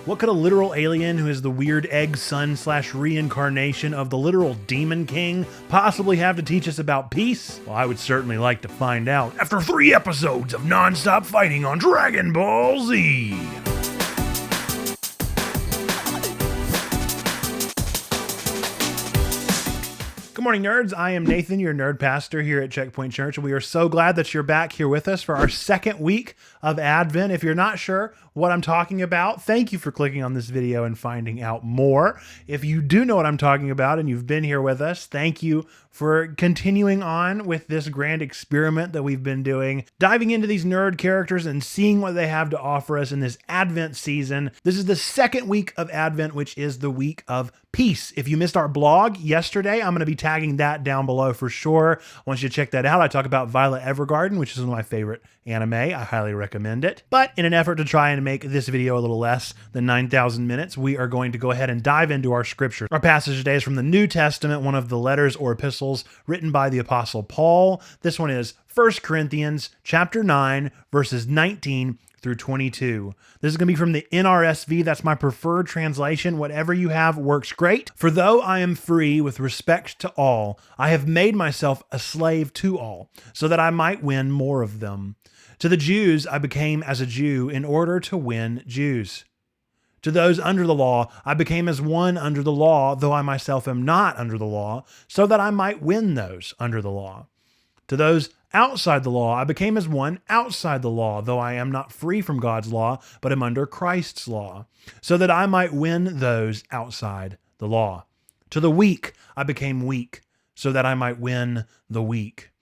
What could a literal alien who is the weird egg son / reincarnation of the literal Demon King possibly have to teach us about peace? Well, I would certainly like to find out after 3 episodes of non-stop fighting on Dragon Ball Z. Good morning, nerds. I am Nathan, your nerd pastor here at Checkpoint Church, and we are so glad that you're back here with us for our second week of Advent. If you're not sure what I'm talking about, thank you for clicking on this video and finding out more. If you do know what I'm talking about and you've been here with us, thank you for continuing on with this grand experiment that we've been doing, diving into these nerd characters and seeing what they have to offer us in this Advent season. This is the second week of Advent, which is the week of peace. If you missed our blog yesterday, I'm going to be tagging that down below for sure. I want you to check that out. I talk about Violet Evergarden, which is one of my favorite anime. I highly recommend it. But in an effort to try and make this video a little less than 9,000 minutes, we are going to go ahead and dive into our scripture. Our passage today is from the New Testament, one of the letters or epistles written by the Apostle Paul. This one is 1 Corinthians chapter 9, verses 19 through 22. This is going to be from the NRSV. That's my preferred translation. Whatever you have works great. For though I am free with respect to all, I have made myself a slave to all, so that I might win more of them. To the Jews I became as a Jew in order to win Jews. To those under the law, I became as one under the law, though I myself am not under the law, so that I might win those under the law. To those outside the law, I became as one outside the law, though I am not free from God's law, but am under Christ's law, so that I might win those outside the law. To the weak, I became weak, so that I might win the weak.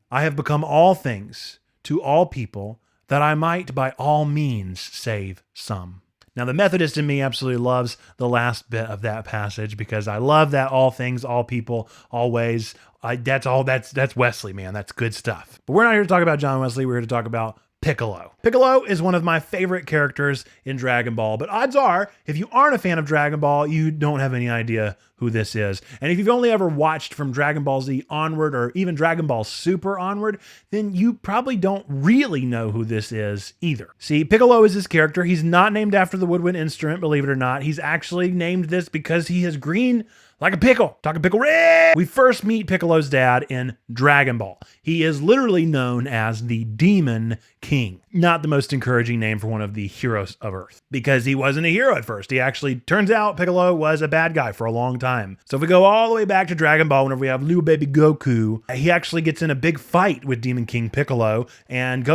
I have become all things to all people, that I might by all means save some. Now, the Methodist in me absolutely loves the last bit of that passage because I love that all things, all people, always. That's Wesley, man. That's good stuff. But we're not here to talk about John Wesley. We're here to talk about Piccolo. Piccolo is one of my favorite characters in Dragon Ball, but odds are, if you aren't a fan of Dragon Ball, you don't have any idea who this is. And if you've only ever watched from Dragon Ball Z onward, or even Dragon Ball Super onward, then you probably don't really know who this is either. See, Piccolo is this character. He's not named after the woodwind instrument, believe it or not. He's actually named this because he is green like a pickle. Talking pickle red. We first meet Piccolo's dad in Dragon Ball. He is literally known as the Demon King. Not the most encouraging name for one of the heroes of Earth, because he wasn't a hero at first. He actually, turns out, Piccolo was a bad guy for a long time. So if we go all the way back to Dragon Ball, whenever we have little baby Goku, he actually gets in a big fight with Demon King Piccolo and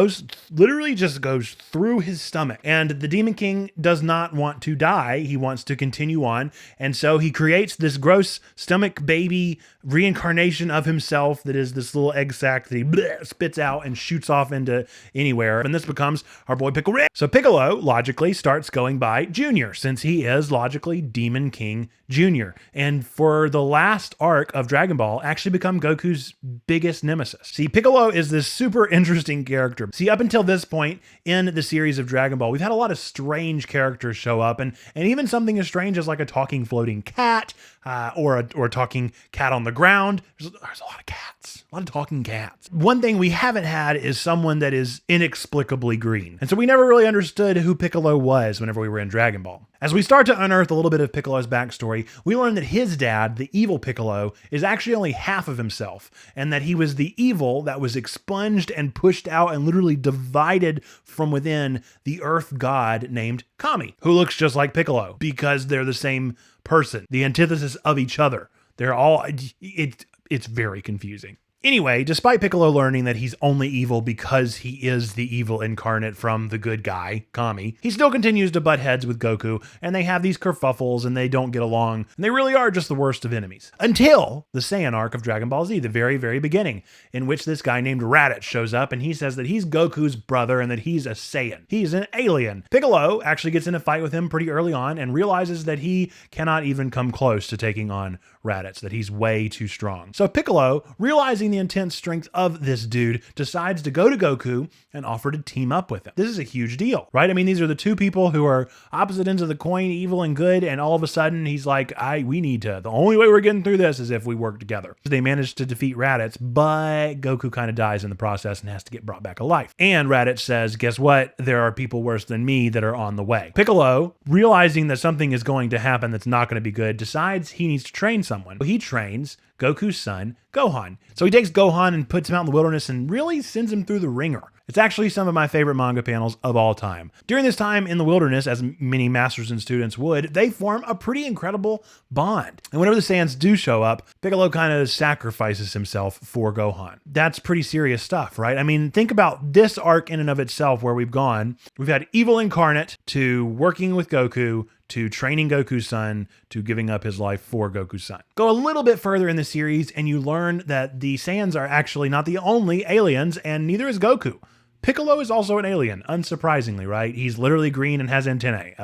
literally just goes through his stomach. And the Demon King does not want to die. He wants to continue on. And so he creates this gross stomach baby reincarnation of himself that is this little egg sac that he spits out and shoots off into anywhere. And this becomes our boy Piccolo. So Piccolo logically starts going by Junior, since he is logically Demon King Jr. And for the last arc of Dragon Ball, actually become Goku's biggest nemesis. See, Piccolo is this super interesting character. See, up until this point in the series of Dragon Ball, we've had a lot of strange characters show up, and even something as strange as like a talking floating cat, or a talking cat on the ground. There's a lot of cats, a lot of talking cats. One thing we haven't had is someone that is inexplicably green. And so we never really understood who Piccolo was whenever we were in Dragon Ball. As we start to unearth a little bit of Piccolo's backstory, we learn that his dad, the evil Piccolo, is actually only half of himself, and that he was the evil that was expunged and pushed out and literally divided from within the earth god named Kami, who looks just like Piccolo because they're the same person, the antithesis of each other. They're all, it's very confusing. Anyway, despite Piccolo learning that he's only evil because he is the evil incarnate from the good guy, Kami, he still continues to butt heads with Goku, and they have these kerfuffles and they don't get along, and they really are just the worst of enemies. Until the Saiyan arc of Dragon Ball Z, the very, very beginning, in which this guy named Raditz shows up and he says that he's Goku's brother and that he's a Saiyan. He's an alien. Piccolo actually gets in a fight with him pretty early on and realizes that he cannot even come close to taking on Raditz, that he's way too strong. So Piccolo, realizing realizing the intense strength of this dude, decides to go to Goku and offer to team up with him. This is a huge deal, right? I mean, these are the two people who are opposite ends of the coin, evil and good, and all of a sudden he's like, the only way we're getting through this is if we work together. They manage to defeat Raditz, but Goku kind of dies in the process and has to get brought back alive. And Raditz says, guess what? There are people worse than me that are on the way. Piccolo, realizing that something is going to happen that's not going to be good, decides he needs to train someone. He trains Goku's son, Gohan. So he takes Gohan and puts him out in the wilderness and really sends him through the ringer. It's actually some of my favorite manga panels of all time. During this time in the wilderness, as many masters and students would, they form a pretty incredible bond. And whenever the Saiyans do show up, Piccolo kind of sacrifices himself for Gohan. That's pretty serious stuff, right? I mean, think about this arc in and of itself where we've gone. We've had evil incarnate to working with Goku, to training Goku's son, to giving up his life for Goku's son. Go a little bit further in the series and you learn that the Saiyans are actually not the only aliens, and neither is Goku. Piccolo is also an alien, unsurprisingly, right? He's literally green and has antennae.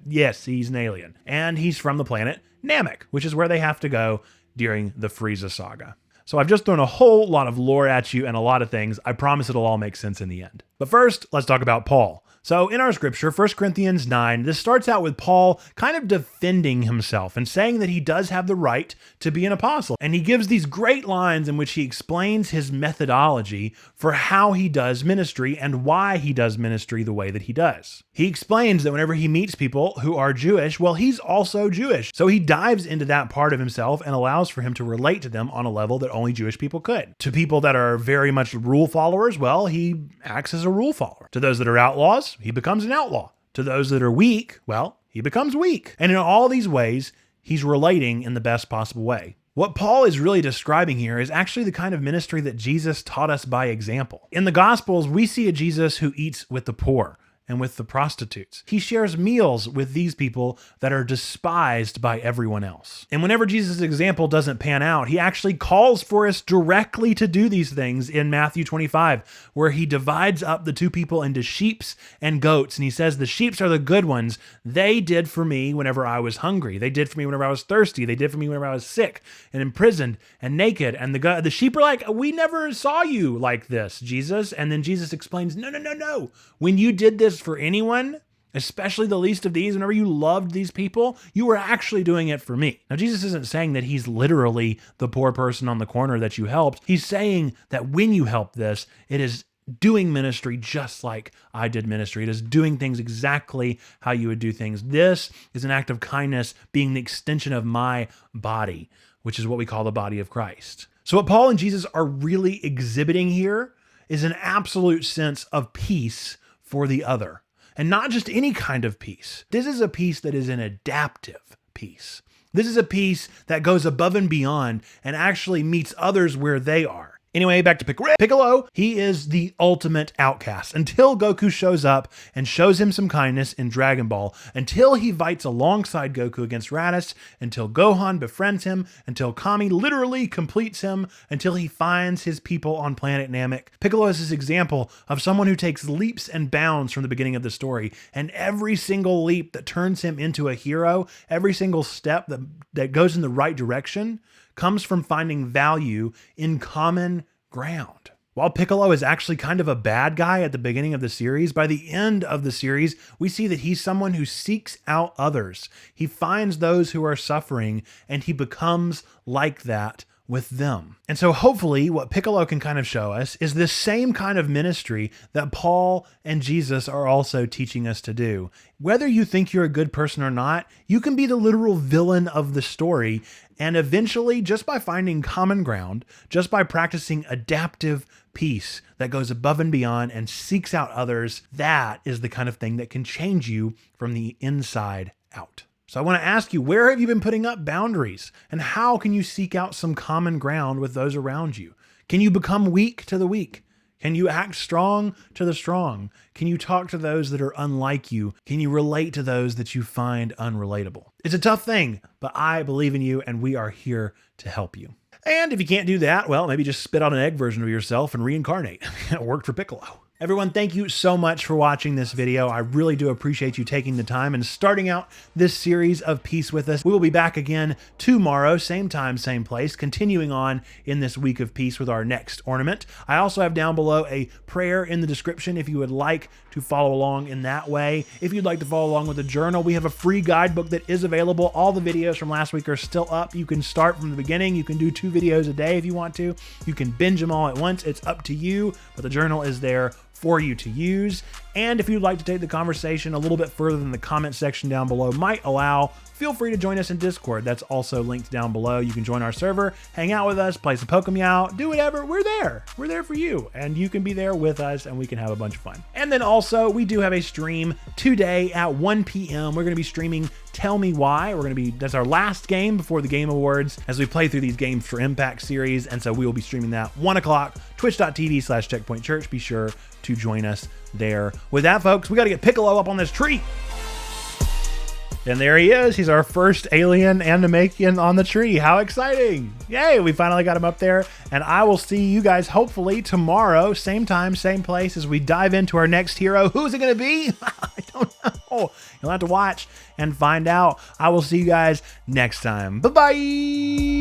Yes, he's an alien. And he's from the planet Namek, which is where they have to go during the Frieza saga. So I've just thrown a whole lot of lore at you and a lot of things. I promise it'll all make sense in the end. But first, let's talk about Paul. So in our scripture, 1 Corinthians 9, this starts out with Paul kind of defending himself and saying that he does have the right to be an apostle. And he gives these great lines in which he explains his methodology for how he does ministry and why he does ministry the way that he does. He explains that whenever he meets people who are Jewish, well, he's also Jewish. So he dives into that part of himself and allows for him to relate to them on a level that only Jewish people could. To people that are very much rule followers, well, he acts as a rule follower. To those that are outlaws, he becomes an outlaw. To those that are weak, well, he becomes weak. And in all these ways, he's relating in the best possible way. What Paul is really describing here is actually the kind of ministry that Jesus taught us by example. In the Gospels, we see a Jesus who eats with the poor and with the prostitutes. He shares meals with these people that are despised by everyone else. And whenever Jesus' example doesn't pan out, he actually calls for us directly to do these things in Matthew 25, where he divides up the two people into sheeps and goats. And he says, the sheeps are the good ones. They did for me whenever I was hungry. They did for me whenever I was thirsty. They did for me whenever I was sick and imprisoned and naked. And the sheep are like, we never saw you like this, Jesus. And then Jesus explains, no. When you did this for anyone, especially the least of these, whenever you loved these people, you were actually doing it for me. Now, Jesus isn't saying that he's literally the poor person on the corner that you helped. He's saying that when you help this, it is doing ministry just like I did ministry. It is doing things exactly how you would do things. This is an act of kindness being the extension of my body, which is what we call the body of Christ. So what Paul and Jesus are really exhibiting here is an absolute sense of peace for the other. And not just any kind of peace. This is a peace that is an adaptive peace. This is a peace that goes above and beyond and actually meets others where they are. Anyway, back to Piccolo. Piccolo, he is the ultimate outcast until Goku shows up and shows him some kindness in Dragon Ball, until he fights alongside Goku against Raditz, until Gohan befriends him, until Kami literally completes him, until he finds his people on planet Namek. Piccolo is this example of someone who takes leaps and bounds from the beginning of the story, and every single leap that turns him into a hero, every single step that goes in the right direction, comes from finding value in common ground. While Piccolo is actually kind of a bad guy at the beginning of the series, by the end of the series, we see that he's someone who seeks out others. He finds those who are suffering, and he becomes like that with them. And so hopefully what Piccolo can kind of show us is this same kind of ministry that Paul and Jesus are also teaching us to do. Whether you think you're a good person or not, you can be the literal villain of the story. And eventually, just by finding common ground, just by practicing adaptive peace that goes above and beyond and seeks out others, that is the kind of thing that can change you from the inside out. So I want to ask you, where have you been putting up boundaries? And how can you seek out some common ground with those around you? Can you become weak to the weak? Can you act strong to the strong? Can you talk to those that are unlike you? Can you relate to those that you find unrelatable? It's a tough thing, but I believe in you and we are here to help you. And if you can't do that, well, maybe just spit out an egg version of yourself and reincarnate. It worked for Piccolo. Everyone, thank you so much for watching this video. I really do appreciate you taking the time and starting out this series of Peace with us. We will be back again tomorrow, same time, same place, continuing on in this week of peace with our next ornament. I also have down below a prayer in the description if you would like to follow along in that way. If you'd like to follow along with a journal, we have a free guidebook that is available. All the videos from last week are still up. You can start from the beginning. You can do 2 videos a day if you want to. You can binge them all at once. It's up to you, but the journal is there for you to use. And if you'd like to take the conversation a little bit further than the comment section down below might allow, feel free to join us in Discord. That's also linked down below. You can join our server, hang out with us, play some Pokemeow, do whatever. We're there. We're there for you. And you can be there with us and we can have a bunch of fun. And then also, we do have a stream today at 1 p.m. We're going to be streaming Tell Me Why. That's our last game before the Game Awards as we play through these Games for Impact series. And so we will be streaming that 1 o'clock, twitch.tv/checkpointchurch. Be sure to join us there. With that, folks, we got to get Piccolo up on this tree. And there he is. He's our first alien Animakian on the tree. How exciting. Yay, we finally got him up there. And I will see you guys hopefully tomorrow, same time, same place, as we dive into our next hero. Who's it going to be? I don't know. You'll have to watch and find out. I will see you guys next time. Bye-bye.